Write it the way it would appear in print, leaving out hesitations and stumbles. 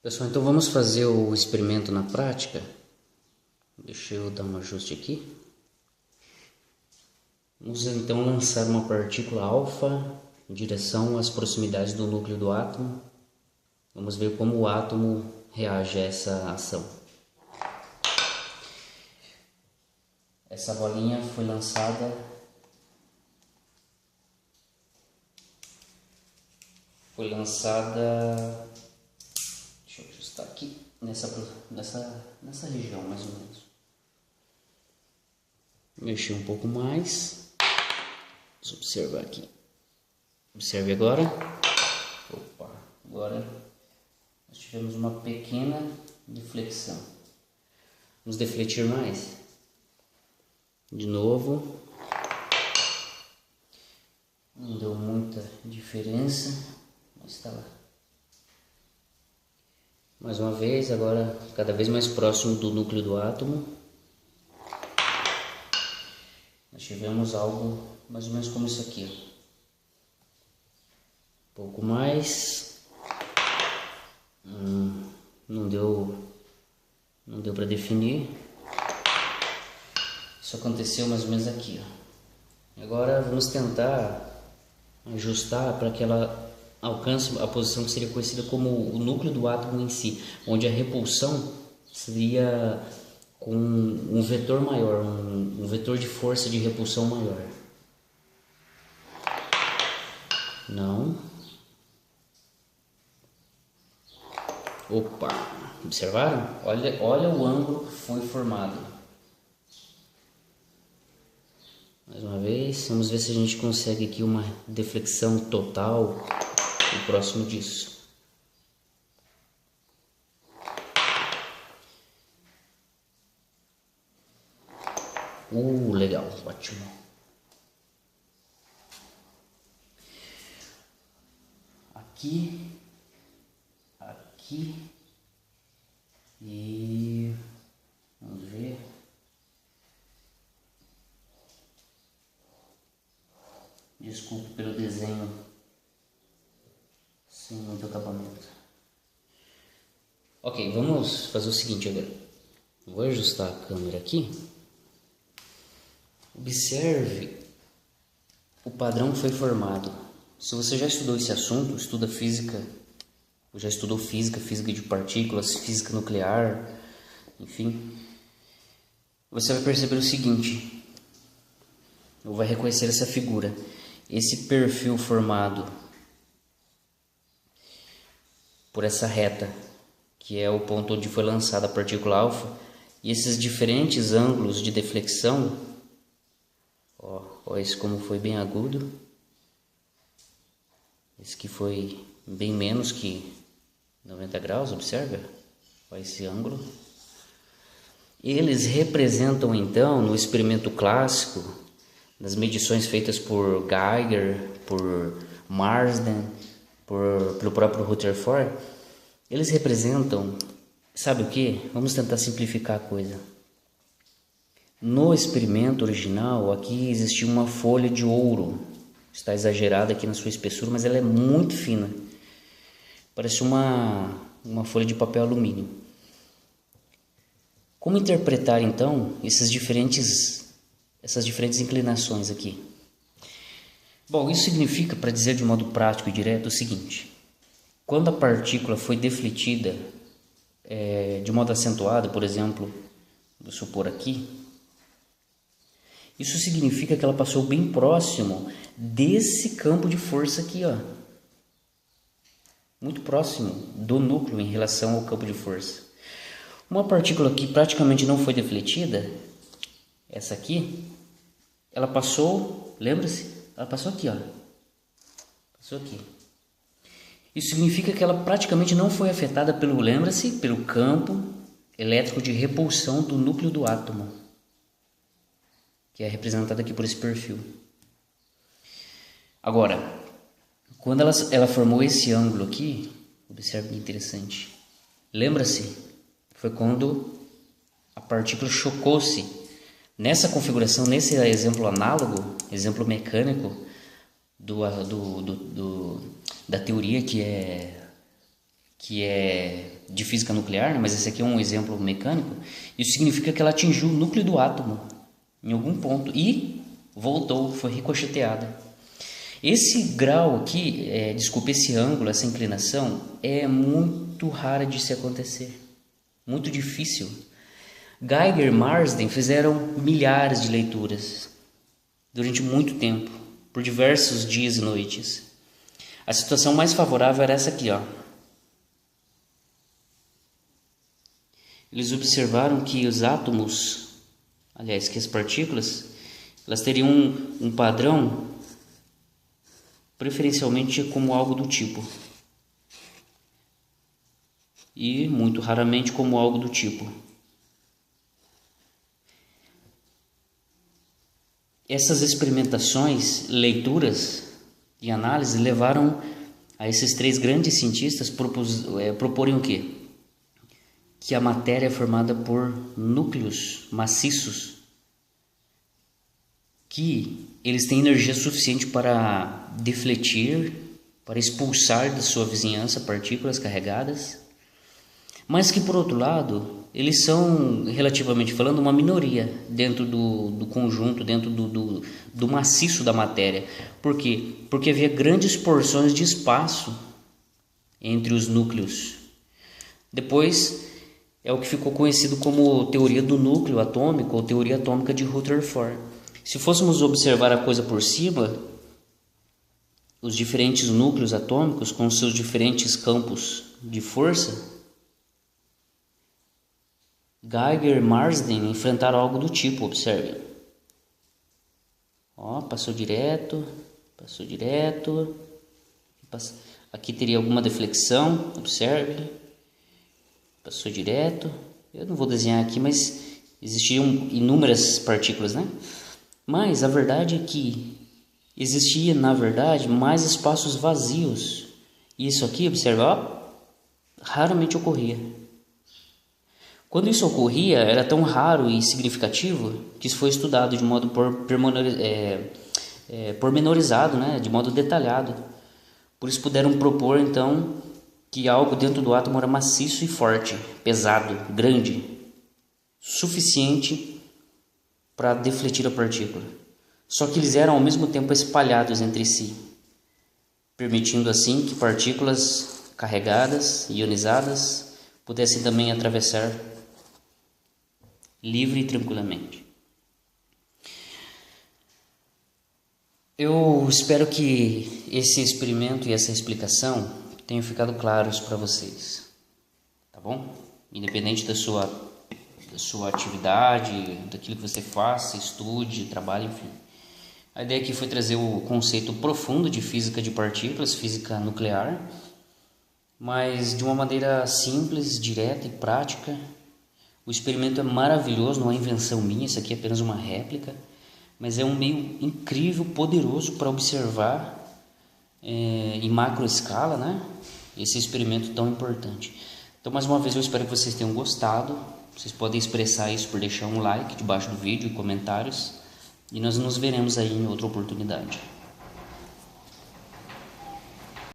Pessoal, então vamos fazer o experimento na prática. Deixa eu dar um ajuste aqui. Vamos então lançar uma partícula alfa em direção às proximidades do núcleo do átomo. Vamos ver como o átomo reage a essa ação. Essa bolinha foi lançada deixa eu ajustar aqui, nessa região mais ou menos. Mexer um pouco mais. Vamos observar aqui. Observe agora. Opa, agora nós tivemos uma pequena deflexão. Vamos defletir mais. De novo. Não deu muita diferença, mas está lá. Mais uma vez, agora cada vez mais próximo do núcleo do átomo. Nós tivemos algo mais ou menos como isso aqui. Um pouco mais. Não deu para definir. Isso aconteceu mais ou menos aqui. Agora vamos tentar ajustar para que ela alcance a posição que seria conhecida como o núcleo do átomo em si, onde a repulsão seria com um vetor maior, um vetor de força de repulsão maior. Não. Opa! Observaram? Olha o ângulo que foi formado. Mais uma vez, vamos ver se a gente consegue aqui uma deflexão total e próximo disso. Legal, ótimo. Aqui e vamos ver. Desculpe pelo desenho sem muito acabamento. Ok, vamos fazer o seguinte agora. Vou ajustar a câmera aqui. Observe o padrão que foi formado. Se você já estudou esse assunto, estuda física, ou já estudou física de partículas, física nuclear, enfim, você vai perceber o seguinte, ou vai reconhecer essa figura, esse perfil formado por essa reta, que é o ponto onde foi lançada a partícula alfa, e esses diferentes ângulos de deflexão. Ó, esse como foi bem agudo. Esse que foi bem menos que 90 graus, observa? Olha esse ângulo. Eles representam então, no experimento clássico, nas medições feitas por Geiger, por Marsden, pelo próprio Rutherford, eles representam, sabe o que? Vamos tentar simplificar a coisa. No experimento original, aqui existia uma folha de ouro. Está exagerada aqui na sua espessura, mas ela é muito fina. Parece uma folha de papel alumínio. Como interpretar, então, essas diferentes inclinações aqui? Bom, isso significa, para dizer de modo prático e direto, o seguinte. Quando a partícula foi defletida de modo acentuado, por exemplo, vou supor aqui, isso significa que ela passou bem próximo desse campo de força aqui, ó. Muito próximo do núcleo em relação ao campo de força. Uma partícula que praticamente não foi defletida, essa aqui, ela passou, lembra-se? Ela passou aqui, ó. Passou aqui. Isso significa que ela praticamente não foi afetada pelo, lembra-se, pelo campo elétrico de repulsão do núcleo do átomo, que é representado aqui por esse perfil. Agora, quando ela formou esse ângulo aqui, observe que interessante. Lembra-se? Foi quando a partícula chocou-se. Nessa configuração, nesse exemplo análogo, exemplo mecânico da teoria que que é de física nuclear, né? Mas esse aqui é um exemplo mecânico. Isso significa que ela atingiu o núcleo do átomo em algum ponto e voltou, foi ricocheteada. Esse grau aqui, desculpa, esse ângulo, essa inclinação é muito rara de se acontecer, muito difícil. Geiger e Marsden fizeram milhares de leituras durante muito tempo, por diversos dias e noites. A situação mais favorável era essa aqui, ó. Eles observaram que os átomos, aliás, que as partículas, elas teriam um padrão, preferencialmente como algo do tipo, e muito raramente como algo do tipo. Essas experimentações, leituras e análise levaram a esses três grandes cientistas proporem o quê? Que a matéria é formada por núcleos maciços, que eles têm energia suficiente para defletir, para expulsar da sua vizinhança partículas carregadas, mas que, por outro lado, eles são, relativamente falando, uma minoria dentro do conjunto, dentro do maciço da matéria. Por quê? Porque havia grandes porções de espaço entre os núcleos. Depois é o que ficou conhecido como teoria do núcleo atômico ou teoria atômica de Rutherford. Se fôssemos observar a coisa por cima, os diferentes núcleos atômicos com seus diferentes campos de força, Geiger e Marsden enfrentaram algo do tipo, observe. Ó, passou direto. Aqui teria alguma deflexão, observe. Passou direto. Eu não vou desenhar aqui, mas existiam inúmeras partículas, né? Mas a verdade é que existia, na verdade, mais espaços vazios. E isso aqui, observa, ó, raramente ocorria. Quando isso ocorria, era tão raro e significativo que isso foi estudado de modo pormenorizado, né? De modo detalhado. Por isso puderam propor, então, que algo dentro do átomo era maciço e forte, pesado, grande, suficiente para defletir a partícula. Só que eles eram ao mesmo tempo espalhados entre si, permitindo assim que partículas carregadas, ionizadas, pudessem também atravessar livre e tranquilamente. Eu espero que esse experimento e essa explicação tenham ficado claros para vocês, tá bom? Independente da sua atividade, daquilo que você faça, estude, trabalhe, enfim. A ideia aqui foi trazer o conceito profundo de física de partículas, física nuclear, mas de uma maneira simples, direta e prática. O experimento é maravilhoso, não é invenção minha, isso aqui é apenas uma réplica, mas é um meio incrível, poderoso para observar em macro escala, né? Esse experimento tão importante. Então, mais uma vez, eu espero que vocês tenham gostado. Vocês podem expressar isso por deixar um like debaixo do vídeo e comentários. E nós nos veremos aí em outra oportunidade.